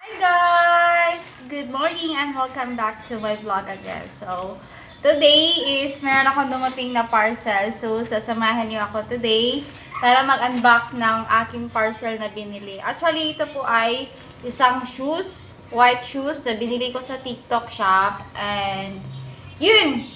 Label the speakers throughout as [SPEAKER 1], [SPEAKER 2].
[SPEAKER 1] Hi guys! Good morning and welcome back to my vlog again. So, today is meron akong dumating na parcel. So, sasamahan niyo ako today para mag-unbox ng aking parcel na binili. Actually, ito po ay isang shoes, white shoes na binili ko sa TikTok shop. And, yun!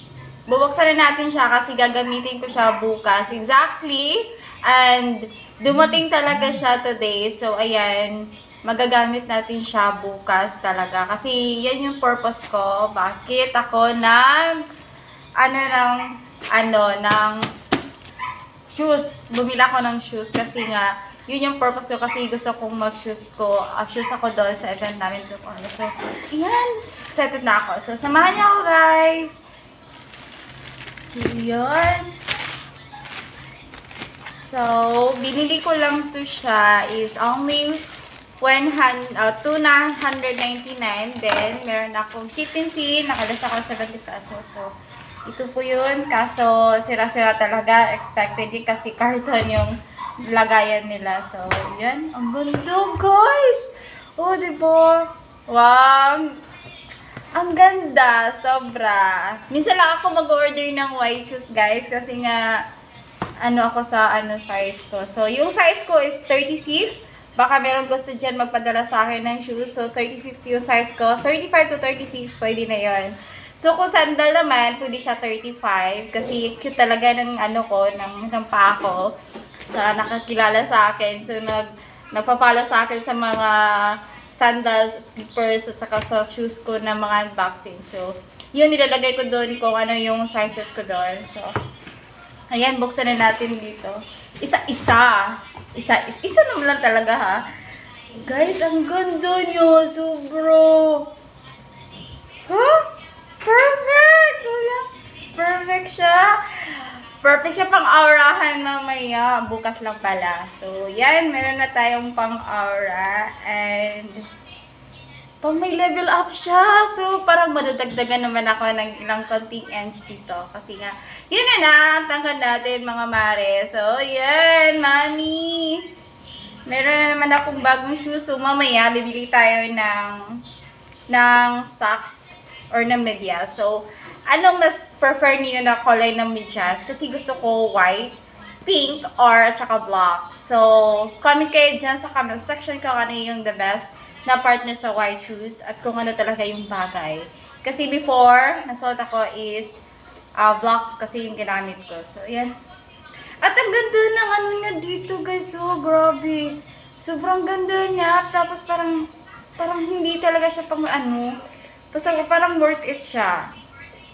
[SPEAKER 1] Bubuksan na natin siya kasi gagamitin ko siya bukas. Exactly! And, dumating talaga siya today. So, ayan, magagamit natin siya bukas talaga. Kasi yan yung purpose ko. Bakit ako ng shoes. Bumili ako ng shoes kasi nga, yun yung purpose ko kasi gusto kong mag-shoes ko. Shoes ako doon sa event namin tomorrow. So, yan. Excited na ako. So, samahan niyo ako guys. So, yun. So, binili ko lang to siya is only 299. Then, meron akong shipping fee. Nakalas ako 70 pesos. So, ito po yun. Kaso, sira-sira talaga. Expected yun kasi carton yung lagayan nila. So, yan. Ang ganda, guys! Oh, diba? Wow! Ang ganda. Sobra. Minsan lang ako mag-order ng white shoes, guys. Kasi nga, ako sa size ko. So, yung size ko is 36. Baka meron gusto dyan magpadala sa akin ng shoes. So, 36 yung size ko. 35 to 36, pwede na yon. So, kung sandal naman, pwede siya 35. Kasi cute talaga ng ng paa ko. Sa nakakilala sa akin. So, nagpapalo sa akin sa mga sandals, slippers, at saka sa shoes ko na mga unboxing. So, yun, nilalagay ko doon kung ano yung sizes ko doon. So, ayan, buksan na natin dito. Isa-isa naman lang talaga ha. Guys, ang ganda nyo. Sobro. Huh? Perfect! Perfect siya. Perfect siya pang aurahan mamaya. Bukas lang pala. So, yan. Meron na tayong pang aura. And pang may level up siya. So, parang madadagdagan naman ako ng ilang konting inch dito. Kasi nga, yun na tangkad natin mga mare. So, yan, mami. Meron na naman akong bagong shoes. So, mamaya, bibili tayo ng socks or ng medyas. So, anong mas prefer niyo na kulay ng medyas? Kasi gusto ko white, pink, or at saka black. So, comment kayo dyan sa comment section ko ano yung the best na partner sa white shoes at kung ano talaga yung bagay. Kasi before, nasuot ako is black kasi yung ginamit ko. So, yan. At ang ganda ng niya dito, guys. So, grabe. Sobrang ganda niya. Tapos, parang hindi talaga siya pang Basta parang worth it siya.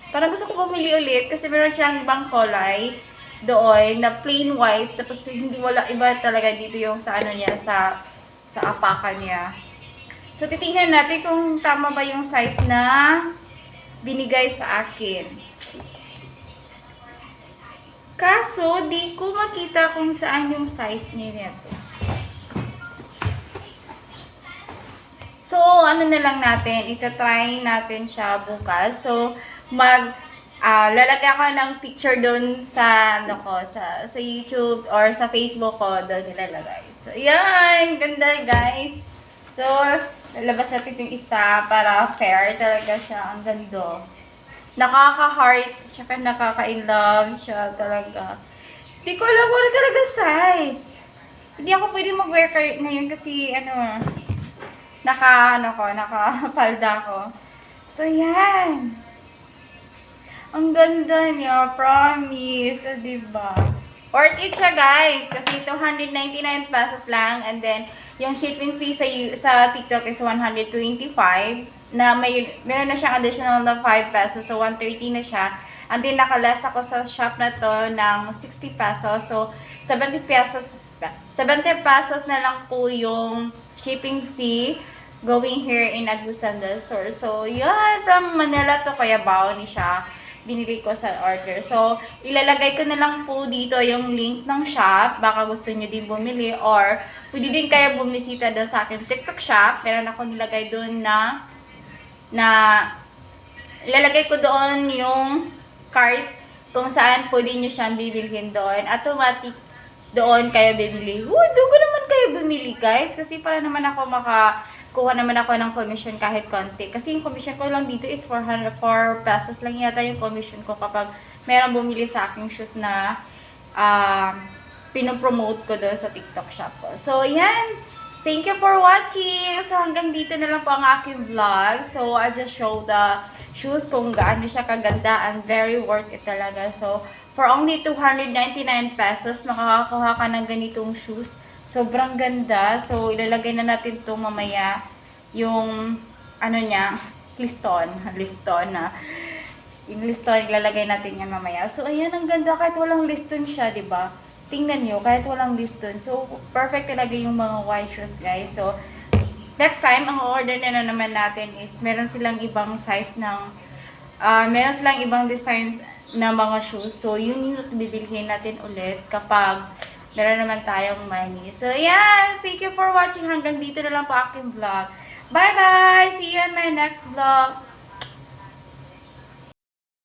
[SPEAKER 1] Parang gusto ko bumili ulit kasi meron siyang ibang kulay doon na plain white. Tapos, wala iba talaga dito yung sa niya, sa apakan niya. So, titingnan natin kung tama ba yung size na binigay sa akin. Kaso, di ko makita kung saan yung size niya to. So, na lang natin, itatry natin siya bukas. So, lalagay ako ng picture doon sa, sa YouTube or sa Facebook ko, doon nilalagay. So, yan! Ganda, guys! So, lalabas natin yung isa para fair talaga siya. Ang ganda. Nakaka-heart, tsaka nakaka-in-love siya talaga. Di ko alam wala talaga size. Hindi ako pwede mag-wear ngayon kasi, nakapalda ko. So, yan. Ang ganda niya, promise. O, diba? Worth it siya, guys. Kasi 299 pesos lang. And then, yung shipping fee sa TikTok is 125. Na meron na siyang additional na 5 pesos. So, 130 na siya. And then, nakaless ako sa shop na to ng 60 pesos. So, 70 pesos na lang po yung shipping fee going here in Agusan del Sur. So, yan. From Manila to Cuyabao ni siya. Binili ko sa order. So, ilalagay ko na lang po dito yung link ng shop. Baka gusto nyo din bumili or pwede din kayo bumisita doon sa akin TikTok shop. Meron ako nilagay doon ilalagay ko doon yung cart kung saan pwede nyo siyang bibilhin doon. Automatic doon kayo bibili. Doon ko naman kayo bumili, guys. Kasi para naman ako kuha naman ako ng commission kahit konti. Kasi yung commission ko lang dito is 404 pesos lang yata yung commission ko kapag merong bumili sa aking shoes na pinopromote ko doon sa TikTok shop ko. So, yan. Thank you for watching. So, hanggang dito na lang po ang aking vlog. So, I just show the shoes kung gaano siya kaganda and very worth it talaga. So, for only 299 pesos, makakakuha ka ng ganitong shoes. Sobrang ganda. So, ilalagay na natin ito mamaya. Yung, ano niya, liston na. Yung liston, ilalagay natin yan mamaya. So, ayan, ang ganda. Kahit walang liston siya, diba? Tingnan nyo, kahit walang liston. So, perfect talaga yung mga white shoes, guys. So, next time, ang order na naman natin is, meron silang ibang size ng, meron silang ibang designs na mga shoes. So, yun yung bibilhin natin ulit kapag meron naman tayong money. So, yeah, thank you for watching. Hanggang dito na lang po aking vlog. Bye-bye! See you in my next vlog.